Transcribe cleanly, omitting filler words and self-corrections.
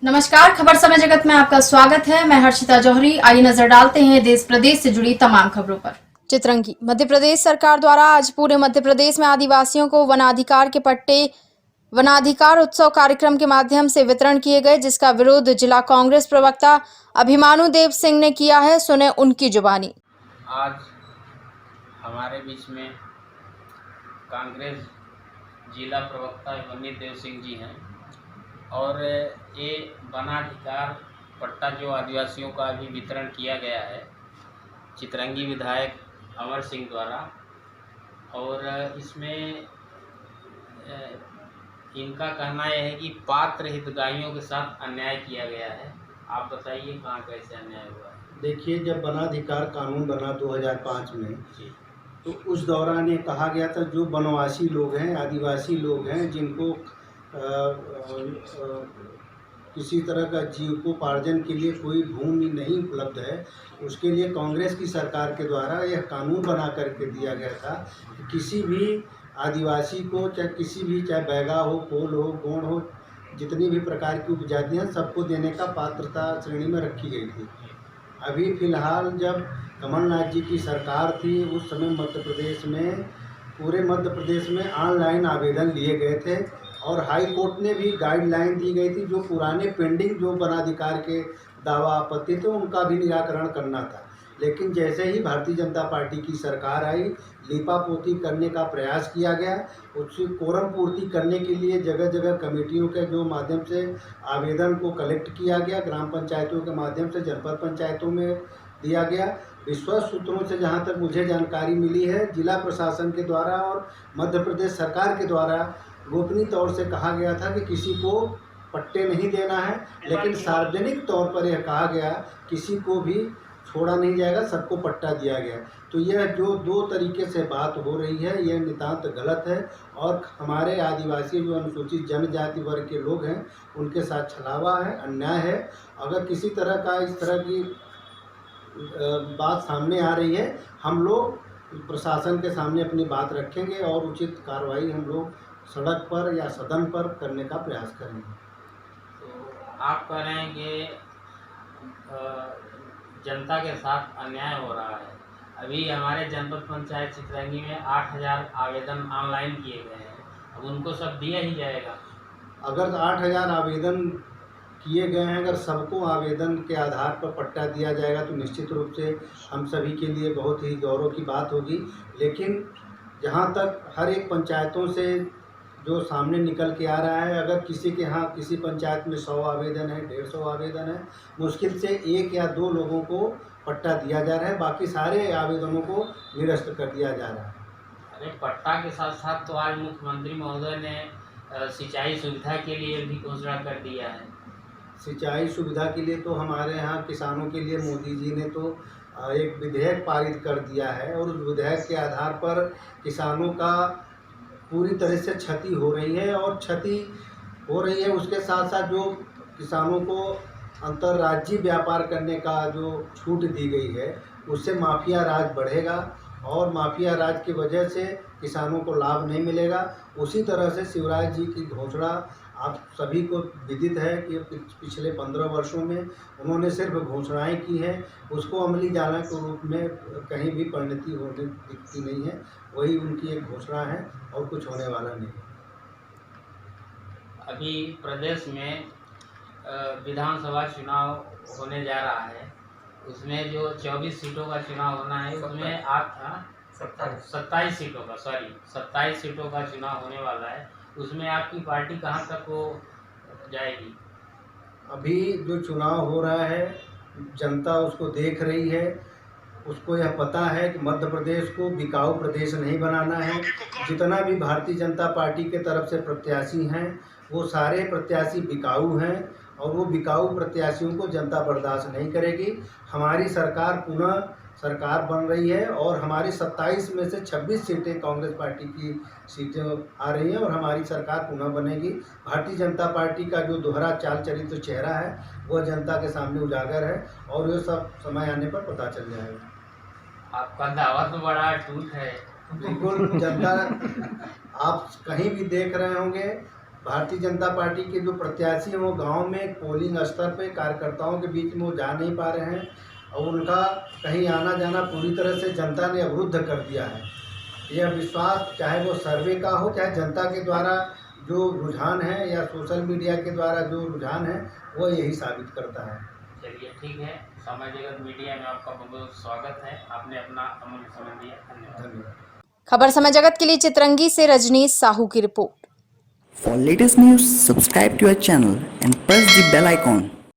नमस्कार, खबर समय जगत में आपका स्वागत है। मैं हर्षिता जौहरी। आइए नजर डालते हैं देश प्रदेश से जुड़ी तमाम खबरों पर। चित्रंगी। मध्य प्रदेश सरकार द्वारा आज पूरे मध्य प्रदेश में आदिवासियों को वनाधिकार के पट्टे वनाधिकार उत्सव कार्यक्रम के माध्यम से वितरण किए गए, जिसका विरोध जिला कांग्रेस प्रवक्ता अभिमानु देव सिंह ने किया है। सुने उनकी जुबानी। आज हमारे बीच में कांग्रेस जिला प्रवक्ता अभिमानु देव सिंह जी हैं और ये वनाधिकार पट्टा जो आदिवासियों का अभी वितरण किया गया है चित्रंगी विधायक अमर सिंह द्वारा, और इसमें इनका कहना यह है कि पात्र हितग्राहियों के साथ अन्याय किया गया है। आप बताइए कहाँ कैसे अन्याय हुआ है? देखिए, जब वनाधिकार कानून बना 2005 में, तो उस दौरान ये कहा गया था जो वनवासी लोग हैं, आदिवासी लोग हैं, जिनको किसी तरह का जीविकोपार्जन के लिए कोई भूमि नहीं उपलब्ध है, उसके लिए कांग्रेस की सरकार के द्वारा यह कानून बना करके दिया गया था कि किसी भी आदिवासी को, चाहे बैगा हो, कोल हो, गोंड हो, जितनी भी प्रकार की उपजातियाँ सबको देने का पात्रता श्रेणी में रखी गई थी। अभी फ़िलहाल जब कमलनाथ जी की सरकार थी, उस समय पूरे मध्य प्रदेश में ऑनलाइन आवेदन लिए गए थे और हाई कोर्ट ने भी गाइडलाइन दी गई थी जो पुराने पेंडिंग जो वनाधिकार के दावा आपत्ति थे उनका भी निराकरण करना था। लेकिन जैसे ही भारतीय जनता पार्टी की सरकार आई, लीपापोती करने का प्रयास किया गया। उसकी कोरम पूर्ति करने के लिए जगह जगह कमेटियों के जो माध्यम से आवेदन को कलेक्ट किया गया, ग्राम पंचायतों के माध्यम से जनपद पंचायतों में दिया गया। विश्वस्त सूत्रों से जहां तक मुझे जानकारी मिली है, जिला प्रशासन के द्वारा और मध्य प्रदेश सरकार के द्वारा गोपनीय तौर से कहा गया था कि किसी को पट्टे नहीं देना है, लेकिन सार्वजनिक तौर पर यह कहा गया किसी को भी छोड़ा नहीं जाएगा, सबको पट्टा दिया गया। तो यह जो दो तरीके से बात हो रही है, यह नितांत गलत है और हमारे आदिवासी जो अनुसूचित जनजाति वर्ग के लोग हैं उनके साथ छलावा है, अन्याय है। अगर किसी तरह का इस तरह की बात सामने आ रही है, हम लोग प्रशासन के सामने अपनी बात रखेंगे और उचित कार्रवाई हम लोग सड़क पर या सदन पर करने का प्रयास करेंगे। तो आप कह रहे हैं कि जनता के साथ अन्याय हो रहा है। अभी हमारे जनपद पंचायत चित्रंगी में 8000 आवेदन ऑनलाइन किए गए हैं, अब उनको सब दिया ही जाएगा। अगर 8000 आवेदन किए गए हैं, अगर सबको आवेदन के आधार पर पट्टा दिया जाएगा तो निश्चित रूप से हम सभी के लिए बहुत ही गौरव की बात होगी। लेकिन जहाँ तक हर एक पंचायतों से जो सामने निकल के आ रहा है, अगर किसी के यहाँ किसी पंचायत में 100 आवेदन है, 150 आवेदन है, मुश्किल से 1 या 2 लोगों को पट्टा दिया जा रहा है, बाकी सारे आवेदनों को निरस्त कर दिया जा रहा है। अरे पट्टा के साथ साथ तो आज मुख्यमंत्री महोदय ने सिंचाई सुविधा के लिए भी घोषणा कर दिया है। सिंचाई सुविधा के लिए तो हमारे यहाँ किसानों के लिए मोदी जी ने तो एक विधेयक पारित कर दिया है और उस विधेयक के आधार पर किसानों का पूरी तरह से क्षति हो रही है और क्षति हो रही है। उसके साथ साथ जो किसानों को अंतर्राज्यीय व्यापार करने का जो छूट दी गई है, उससे माफिया राज बढ़ेगा और माफिया राज की वजह से किसानों को लाभ नहीं मिलेगा। उसी तरह से शिवराज जी की घोषणा आप सभी को विदित है कि पिछले 15 वर्षों में उन्होंने सिर्फ घोषणाएं की हैं, उसको अमली जाना के रूप में कहीं भी परिणति होने दिखती नहीं है। वही उनकी एक घोषणा है और कुछ होने वाला नहीं। अभी प्रदेश में विधानसभा चुनाव होने जा रहा है, उसमें जो 24 सीटों का चुनाव होना है, उसमें आप 27 सीटों का चुनाव होने वाला है। उसमें आपकी पार्टी कहाँ तक को जाएगी? अभी जो चुनाव हो रहा है, जनता उसको देख रही है, उसको यह पता है कि मध्य प्रदेश को बिकाऊ प्रदेश नहीं बनाना है। जितना भी भारतीय जनता पार्टी के तरफ से प्रत्याशी हैं, वो सारे प्रत्याशी बिकाऊ हैं और वो बिकाऊ प्रत्याशियों को जनता बर्दाश्त नहीं करेगी। हमारी सरकार पुनः सरकार बन रही है और हमारी 27 में से 26 सीटें कांग्रेस पार्टी की सीटें आ रही हैं और हमारी सरकार पुनः बनेगी। भारतीय जनता पार्टी का जो दोहरा चाल चरित्र चेहरा है वह जनता के सामने उजागर है और ये सब समय आने पर पता चल जाएगा। आपका दावा तो बड़ा टूट है। बिल्कुल, जनता आप कहीं भी देख रहे होंगे, भारतीय जनता पार्टी के जो प्रत्याशी हैं वो गांव में पोलिंग स्तर पे कार्यकर्ताओं के बीच में वो जा नहीं पा रहे हैं और उनका कहीं आना जाना पूरी तरह से जनता ने अवरुद्ध कर दिया है। यह विश्वास चाहे वो सर्वे का हो, चाहे जनता के द्वारा जो रुझान है या सोशल मीडिया के द्वारा जो रुझान है वो यही साबित करता है। चलिए ठीक है, समय जगत मीडिया में आपका बहुत बहुत स्वागत है। आपने अपना अमूल्य समय दिया, धन्यवाद। धन्यवाद। खबर समय जगत के लिए चित्रंगी से रजनीश साहू की report. For latest news, subscribe to our channel and press the bell icon.